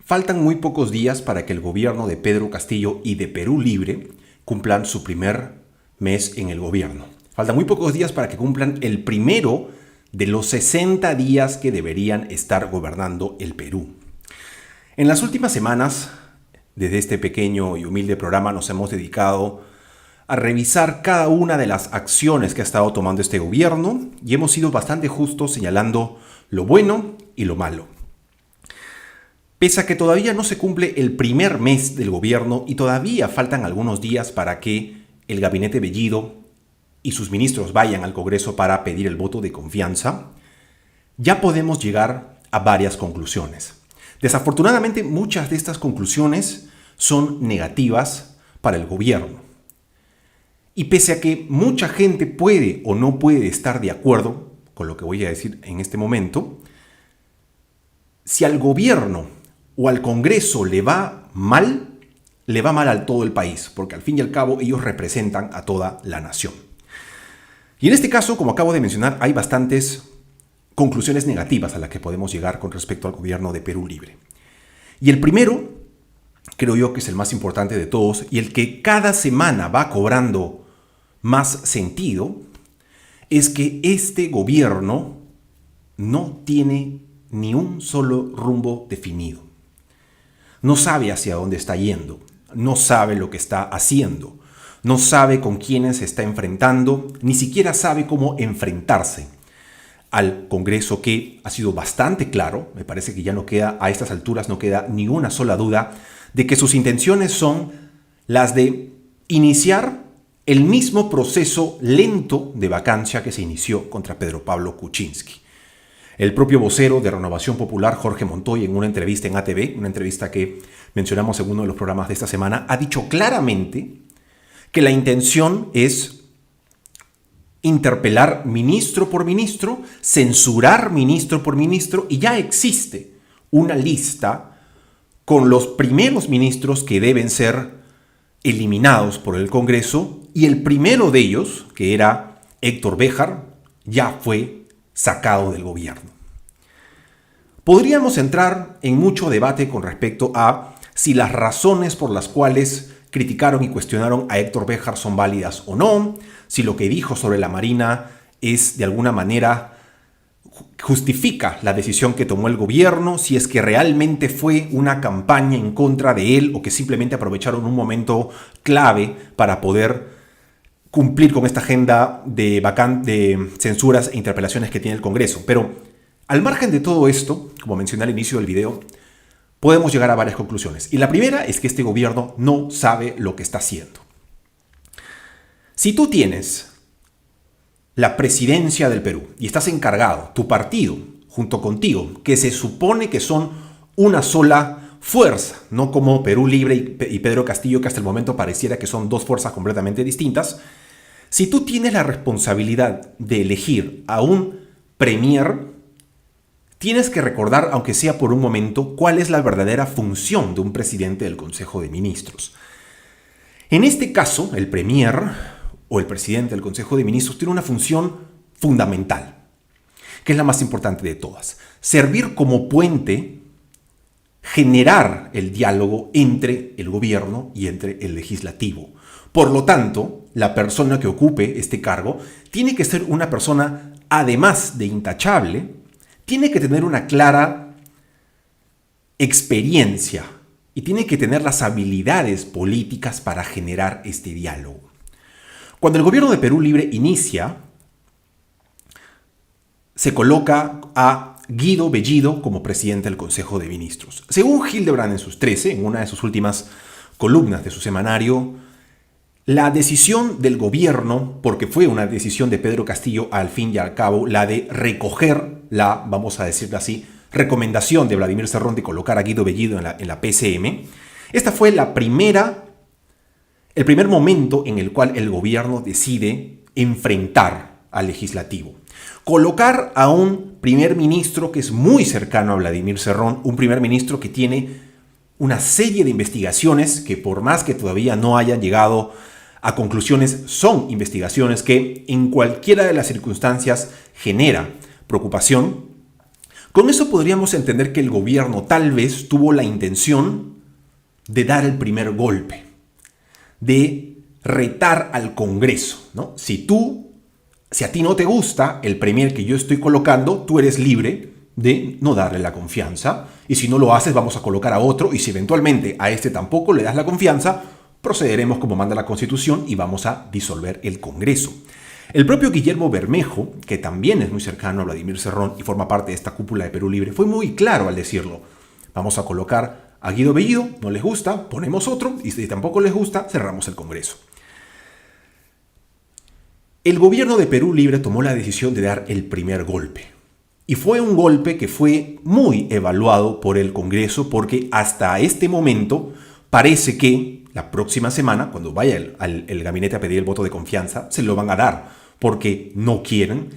Faltan muy pocos días para que el gobierno de Pedro Castillo y de Perú Libre cumplan su primer mes en el gobierno. Faltan muy pocos días para que cumplan el primero de los 60 días que deberían estar gobernando el Perú. En las últimas semanas, desde este pequeño y humilde programa, nos hemos dedicado a revisar cada una de las acciones que ha estado tomando este gobierno y hemos sido bastante justos señalando lo bueno y lo malo. Pese a que todavía no se cumple el primer mes del gobierno y todavía faltan algunos días para que el gabinete Bellido y sus ministros vayan al Congreso para pedir el voto de confianza, ya podemos llegar a varias conclusiones. Desafortunadamente, muchas de estas conclusiones son negativas para el gobierno. Y pese a que mucha gente puede o no puede estar de acuerdo con lo que voy a decir en este momento, si al gobierno o al Congreso le va mal a todo el país, porque al fin y al cabo ellos representan a toda la nación. Y en este caso, como acabo de mencionar, hay bastantes conclusiones negativas a las que podemos llegar con respecto al gobierno de Perú Libre. Y el primero, creo yo que es el más importante de todos y el que cada semana va cobrando más sentido, es que este gobierno no tiene ni un solo rumbo definido. No sabe hacia dónde está yendo, no sabe lo que está haciendo, no sabe con quiénes se está enfrentando, ni siquiera sabe cómo enfrentarse al Congreso, que ha sido bastante claro. Me parece que ya no queda, a estas alturas no queda ni una sola duda de que sus intenciones son las de iniciar el mismo proceso lento de vacancia que se inició contra Pedro Pablo Kuczynski. El propio vocero de Renovación Popular, Jorge Montoya, en una entrevista en ATV, una entrevista que mencionamos en uno de los programas de esta semana, ha dicho claramente que la intención es interpelar ministro por ministro, censurar ministro por ministro, y ya existe una lista con los primeros ministros que deben ser eliminados por el Congreso, y el primero de ellos, que era Héctor Béjar, ya fue sacado del gobierno. Podríamos entrar en mucho debate con respecto a si las razones por las cuales criticaron y cuestionaron a Héctor Béjar son válidas o no, si lo que dijo sobre la Marina es de alguna manera justifica la decisión que tomó el gobierno, si es que realmente fue una campaña en contra de él o que simplemente aprovecharon un momento clave para poder cumplir con esta agenda de censuras e interpelaciones que tiene el Congreso. Pero al margen de todo esto, como mencioné al inicio del video, podemos llegar a varias conclusiones. Y la primera es que este gobierno no sabe lo que está haciendo. Si tú tienes la presidencia del Perú y estás encargado, tu partido, junto contigo, que se supone que son una sola fuerza, no como Perú Libre y Pedro Castillo, que hasta el momento pareciera que son dos fuerzas completamente distintas. Si tú tienes la responsabilidad de elegir a un premier, tienes que recordar, aunque sea por un momento, cuál es la verdadera función de un presidente del Consejo de Ministros. En este caso, el premier o el presidente del Consejo de Ministros tiene una función fundamental, que es la más importante de todas: servir como puente, generar el diálogo entre el gobierno y entre el legislativo. Por lo tanto, la persona que ocupe este cargo tiene que ser una persona, además de intachable, tiene que tener una clara experiencia y tiene que tener las habilidades políticas para generar este diálogo. Cuando el gobierno de Perú Libre inicia, se coloca a Guido Bellido como presidente del Consejo de Ministros. Según Hildebrand en sus 13, en una de sus últimas columnas de su semanario, la decisión del gobierno, porque fue una decisión de Pedro Castillo al fin y al cabo, la de recoger la, vamos a decirlo así, recomendación de Vladimir Cerrón de colocar a Guido Bellido en la PCM, esta fue el primer momento en el cual el gobierno decide enfrentar al legislativo. Colocar a un primer ministro que es muy cercano a Vladimir Cerrón, un primer ministro que tiene una serie de investigaciones que, por más que todavía no hayan llegado a conclusiones, son investigaciones que en cualquiera de las circunstancias genera preocupación. Con eso podríamos entender que el gobierno tal vez tuvo la intención de dar el primer golpe, de retar al Congreso, ¿no? Si a ti no te gusta el premier que yo estoy colocando, tú eres libre de no darle la confianza, y si no lo haces vamos a colocar a otro, y si eventualmente a este tampoco le das la confianza, procederemos como manda la Constitución y vamos a disolver el Congreso. El propio Guillermo Bermejo, que también es muy cercano a Vladimir Cerrón y forma parte de esta cúpula de Perú Libre, fue muy claro al decirlo. Vamos a colocar a Guido Bellido, no les gusta, ponemos otro, y si tampoco les gusta, cerramos el Congreso. El gobierno de Perú Libre tomó la decisión de dar el primer golpe. Y fue un golpe que fue muy evaluado por el Congreso porque hasta este momento parece que la próxima semana, cuando vaya el gabinete a pedir el voto de confianza, se lo van a dar porque no quieren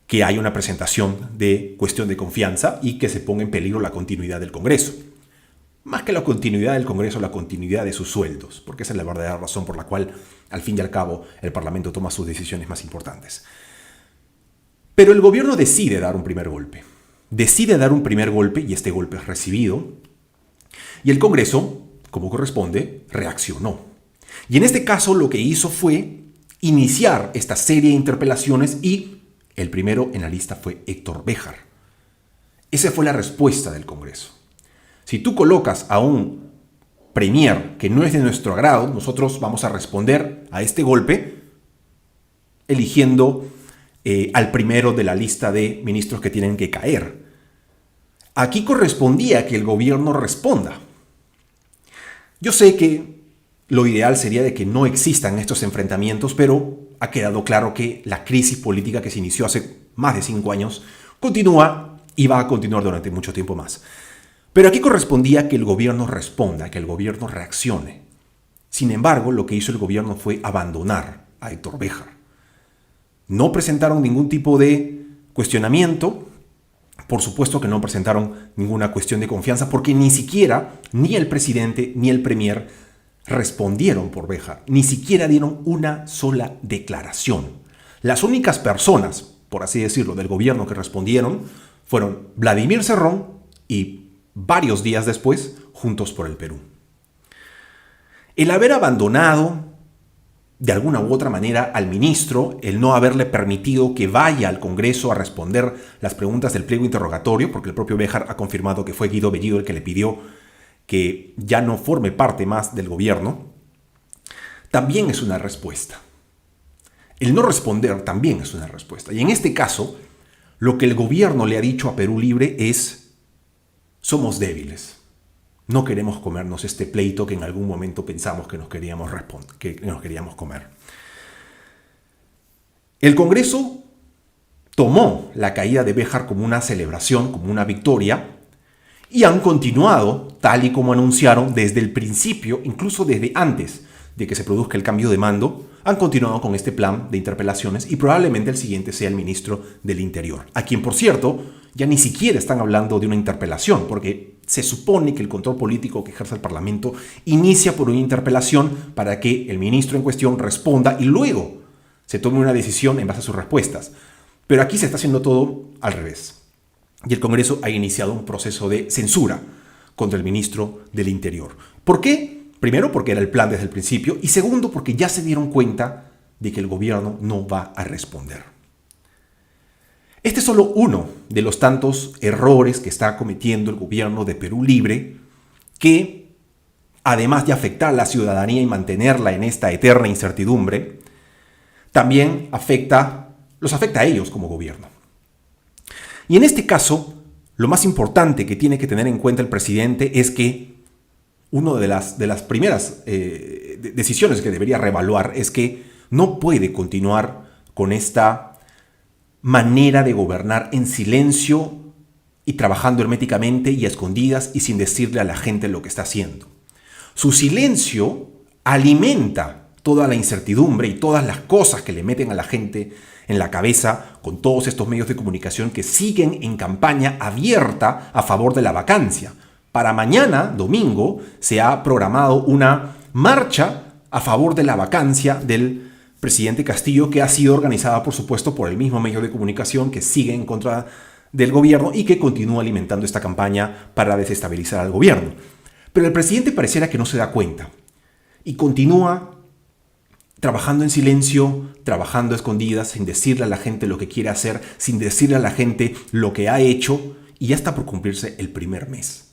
que haya una presentación de cuestión de confianza y que se ponga en peligro la continuidad del Congreso. Más que la continuidad del Congreso, la continuidad de sus sueldos, porque esa es la verdadera razón por la cual, al fin y al cabo, el Parlamento toma sus decisiones más importantes. Pero el gobierno decide dar un primer golpe. Decide dar un primer golpe y este golpe es recibido. Y el Congreso, como corresponde, reaccionó. Y en este caso lo que hizo fue iniciar esta serie de interpelaciones y el primero en la lista fue Héctor Béjar. Esa fue la respuesta del Congreso. Si tú colocas a un premier que no es de nuestro agrado, nosotros vamos a responder a este golpe eligiendo al primero de la lista de ministros que tienen que caer. Aquí correspondía que el gobierno responda. Yo sé que lo ideal sería de que no existan estos enfrentamientos, pero ha quedado claro que la crisis política que se inició hace más de 5 años continúa y va a continuar durante mucho tiempo más. Pero aquí correspondía que el gobierno responda, que el gobierno reaccione. Sin embargo, lo que hizo el gobierno fue abandonar a Héctor Béjar. No presentaron ningún tipo de cuestionamiento. Por supuesto que no presentaron ninguna cuestión de confianza porque ni siquiera ni el presidente ni el premier respondieron por Béjar. Ni siquiera dieron una sola declaración. Las únicas personas, por así decirlo, del gobierno que respondieron fueron Vladimir Cerrón y varios días después, Juntos por el Perú. El haber abandonado de alguna u otra manera al ministro, el no haberle permitido que vaya al Congreso a responder las preguntas del pliego interrogatorio, porque el propio Béjar ha confirmado que fue Guido Bellido el que le pidió que ya no forme parte más del gobierno, también es una respuesta. El no responder también es una respuesta. Y en este caso, lo que el gobierno le ha dicho a Perú Libre es: somos débiles. No queremos comernos este pleito que en algún momento pensamos que nos queríamos comer. El Congreso tomó la caída de Béjar como una celebración, como una victoria, y han continuado, tal y como anunciaron desde el principio, incluso desde antes de que se produzca el cambio de mando, han continuado con este plan de interpelaciones y probablemente el siguiente sea el ministro del Interior, a quien, por cierto, ya ni siquiera están hablando de una interpelación, porque se supone que el control político que ejerce el Parlamento inicia por una interpelación para que el ministro en cuestión responda y luego se tome una decisión en base a sus respuestas. Pero aquí se está haciendo todo al revés. Y el Congreso ha iniciado un proceso de censura contra el ministro del Interior. ¿Por qué? Primero, porque era el plan desde el principio, y segundo, porque ya se dieron cuenta de que el gobierno no va a responder. Este es solo uno de los tantos errores que está cometiendo el gobierno de Perú Libre, que, además de afectar a la ciudadanía y mantenerla en esta eterna incertidumbre, también los afecta a ellos como gobierno. Y en este caso, lo más importante que tiene que tener en cuenta el presidente es que una de las primeras decisiones que debería reevaluar es que no puede continuar con esta manera de gobernar en silencio y trabajando herméticamente y a escondidas y sin decirle a la gente lo que está haciendo. Su silencio alimenta toda la incertidumbre y todas las cosas que le meten a la gente en la cabeza con todos estos medios de comunicación que siguen en campaña abierta a favor de la vacancia. Para mañana, domingo, se ha programado una marcha a favor de la vacancia del presidente Castillo, que ha sido organizada, por supuesto, por el mismo medio de comunicación que sigue en contra del gobierno y que continúa alimentando esta campaña para desestabilizar al gobierno. Pero el presidente pareciera que no se da cuenta y continúa trabajando en silencio, trabajando a escondidas, sin decirle a la gente lo que quiere hacer, sin decirle a la gente lo que ha hecho, y ya está por cumplirse el primer mes.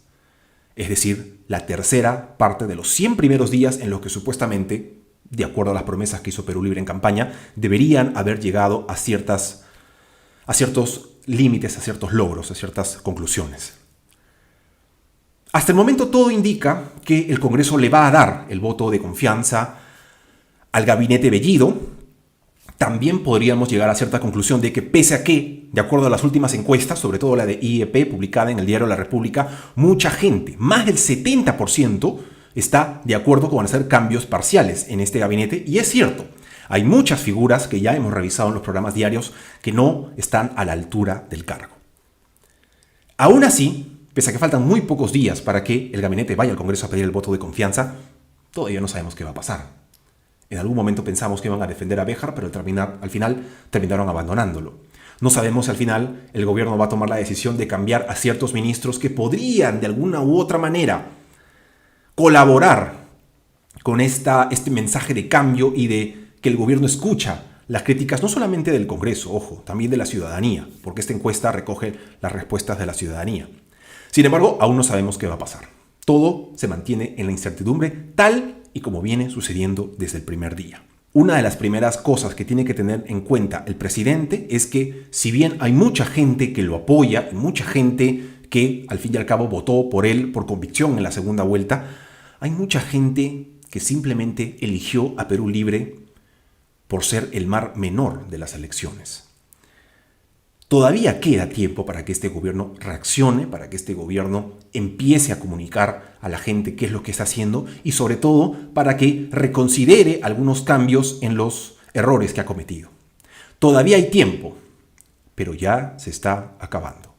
Es decir, la tercera parte de los 100 primeros días en los que supuestamente, de acuerdo a las promesas que hizo Perú Libre en campaña, deberían haber llegado a ciertos límites, a ciertos logros, a ciertas conclusiones. Hasta el momento todo indica que el Congreso le va a dar el voto de confianza al gabinete Bellido. También podríamos llegar a cierta conclusión de que pese a que, de acuerdo a las últimas encuestas, sobre todo la de IEP publicada en el diario La República, mucha gente, más del 70%, está de acuerdo con hacer cambios parciales en este gabinete. Y es cierto, hay muchas figuras que ya hemos revisado en los programas diarios que no están a la altura del cargo. Aún así, pese a que faltan muy pocos días para que el gabinete vaya al Congreso a pedir el voto de confianza, todavía no sabemos qué va a pasar. En algún momento pensamos que iban a defender a Béjar, pero al final terminaron abandonándolo. No sabemos si al final el gobierno va a tomar la decisión de cambiar a ciertos ministros que podrían de alguna u otra manera colaborar con este mensaje de cambio y de que el gobierno escucha las críticas no solamente del Congreso, ojo, también de la ciudadanía, porque esta encuesta recoge las respuestas de la ciudadanía. Sin embargo, aún no sabemos qué va a pasar. Todo se mantiene en la incertidumbre tal y como viene sucediendo desde el primer día. Una de las primeras cosas que tiene que tener en cuenta el presidente es que, si bien hay mucha gente que lo apoya, mucha gente que al fin y al cabo votó por él por convicción en la segunda vuelta, hay mucha gente que simplemente eligió a Perú Libre por ser el mar menor de las elecciones. Todavía queda tiempo para que este gobierno reaccione, para que este gobierno empiece a comunicar a la gente qué es lo que está haciendo y sobre todo para que reconsidere algunos cambios en los errores que ha cometido. Todavía hay tiempo, pero ya se está acabando.